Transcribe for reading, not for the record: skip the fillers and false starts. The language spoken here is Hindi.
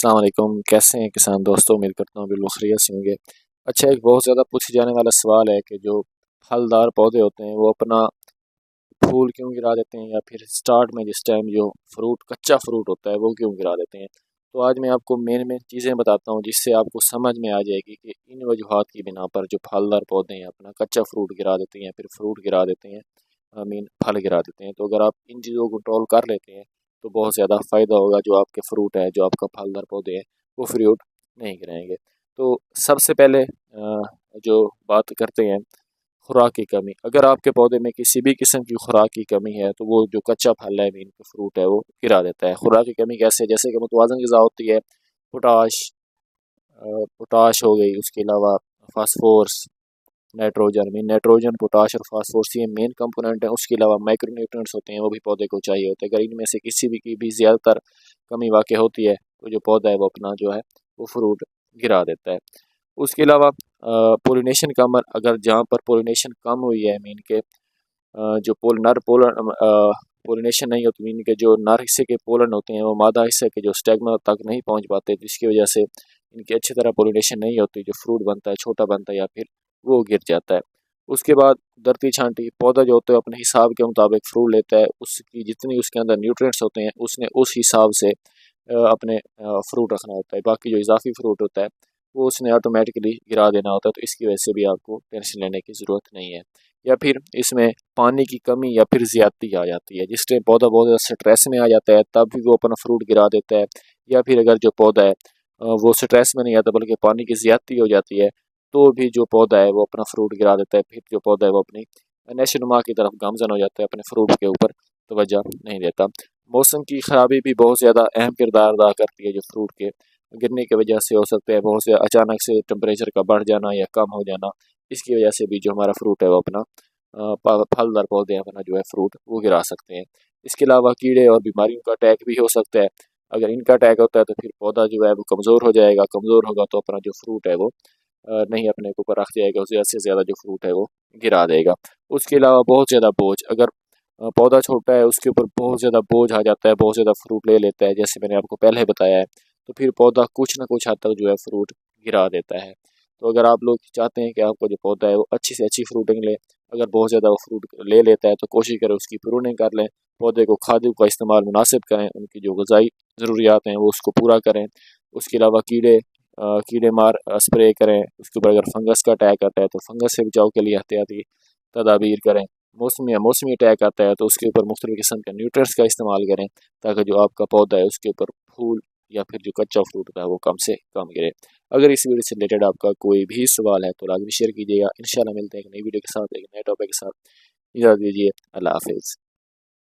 अस्सलाम वालेकुम। कैसे हैं किसान दोस्तों? उम्मीद करता हूँ बिल्कुल खैरियत से होंगे। अच्छा, एक बहुत ज़्यादा पूछे जाने वाला सवाल है कि जो फलदार पौधे होते हैं वो अपना फूल क्यों गिरा देते हैं, या फिर स्टार्ट में जिस टाइम जो फ्रूट कच्चा फ्रूट होता है वो क्यों गिरा देते हैं। तो आज मैं आपको मेन मेन चीज़ें बताता हूँ जिससे आपको समझ में आ जाएगी कि इन वजूहात की बिना पर जो फलदार पौधे हैं अपना कच्चा फ्रूट गिरा देते हैं या फिर फ्रूट गिरा देते हैं, आई मीन फल गिरा देते हैं। तो अगर आप इन चीज़ों को कंट्रोल कर लेते हैं तो बहुत ज़्यादा फ़ायदा होगा। जो आपके फ्रूट है, जो आपका फलदार पौधे हैं, वो फ्रूट नहीं गिराएंगे। तो सबसे पहले जो बात करते हैं खुराक की कमी। अगर आपके पौधे में किसी भी किस्म की खुराक की कमी है तो वो जो कच्चा फल है, मीन फ्रूट है, वो गिरा देता है। खुराक की कमी कैसे? जैसे कि मुतवाज़न ग़िज़ा होती है, पोटाश पोटाश हो गई, उसके अलावा phosphorus, nitrogen. Mean nitrogen, potash और फास्फोरस ये मेन कंपोनेंट है। उसके अलावा माइक्रो न्यूट्रिएंट्स होते हैं, वो भी पौधे को चाहिए होते हैं। अगर इनमें से किसी भी की भी ज़्यादातर कमी वाक़ई होती है तो जो पौधा है वो अपना जो है वो फ्रूट गिरा देता है। उसके अलावा पोलिनेशन कम, अगर जहाँ पर पोलिनेशन कम हुई है, मीन के जो पोलिनेशन नहीं होती, मीन के जो नर हिस्से के पोलन होते हैं वो मादा हिस्से के जो स्टेगमा तक नहीं पहुँच पाते, जिसकी वजह से इनकी अच्छी तरह पोलिनेशन नहीं होती, जो फ्रूट बनता है छोटा बनता है या फिर वो गिर जाता है। उसके बाद दरती छांटी। पौधा जो होता है अपने हिसाब के मुताबिक फ्रूट लेता है, उसकी जितनी उसके अंदर न्यूट्रिएंट्स होते हैं उसने उस हिसाब से अपने फ्रूट रखना होता है। बाकी जो इजाफी फ्रूट होता है वो उसने ऑटोमेटिकली गिरा देना होता है। तो इसकी वजह से भी आपको टेंशन लेने की ज़रूरत नहीं है। या फिर इसमें पानी की कमी या फिर ज़्यादती आ जाती है, जिस टाइम पौधा बहुत ज़्यादा स्ट्रेस में आ जाता है तब भी वो अपना फ्रूट गिरा देता है। या फिर अगर जो पौधा है वो स्ट्रेस में नहीं आता बल्कि पानी की ज़्यादती हो जाती है तो भी जो पौधा है वो अपना फ्रूट गिरा देता है। फिर जो पौधा है वो अपनी नशोनुमा की तरफ गामजन हो जाता है, अपने फ्रूट के ऊपर तवज्जो नहीं देता। मौसम की ख़राबी भी बहुत ज़्यादा अहम किरदार अदा करती है। जो फ्रूट के गिरने की वजह से हो सकता है, बहुत से अचानक से टेम्परेचर का बढ़ जाना या कम हो जाना, इसकी वजह से भी जो हमारा फ्रूट है वो अपना फलदार पौधे अपना जो है फ्रूट वो गिरा सकते हैं। इसके अलावा कीड़े और बीमारियों का अटैक भी हो सकता है। अगर इनका अटैक होता है तो फिर पौधा जो है वो कमज़ोर हो जाएगा। कमज़ोर होगा तो अपना जो फ्रूट है वो नहीं अपने के ऊपर रख जाएगा, ज़्यादा से ज़्यादा जो फ्रूट है वो गिरा देगा। उसके अलावा बहुत ज़्यादा बोझ। अगर पौधा छोटा है उसके ऊपर बहुत ज़्यादा बोझ आ जाता है, बहुत ज़्यादा फ्रूट ले लेता है, जैसे मैंने आपको पहले बताया है, तो फिर पौधा कुछ ना कुछ हद तक जो है फ्रूट गिरा देता है। तो अगर आप लोग चाहते हैं कि आपका जो पौधा है वो अच्छी से अच्छी फ्रूटिंग ले, अगर बहुत ज़्यादा वो फ्रूट ले लेता है तो कोशिश करें उसकी प्रूनिंग कर लें। पौधे को खादों का इस्तेमाल मुनासिब करें, उनकी जो ग़िज़ाई ज़रूरियात हैं वो उसको पूरा करें। उसके अलावा कीड़े मार स्प्रे करें। उसके ऊपर अगर फंगस का अटैक आता है तो फंगस से बचाव के लिए एहतियाती तदाबीर करें। मौसमी अटैक आता है तो उसके ऊपर मुख्तलिफ़ किस्म के न्यूट्रिएंट्स का इस्तेमाल करें ताकि जो आपका पौधा है उसके ऊपर फूल या फिर जो कच्चा फ्रूट होता है वो कम से कम गिरे। अगर इस वीडियो से रिलेटेड आपका कोई भी सवाल है तो लाज़मी शेयर कीजिएगा। इंशाल्लाह मिलते हैं एक नई वीडियो के साथ, एक नए टॉपिक के साथ। इजाज़त दीजिए। अल्लाह हाफ़िज़।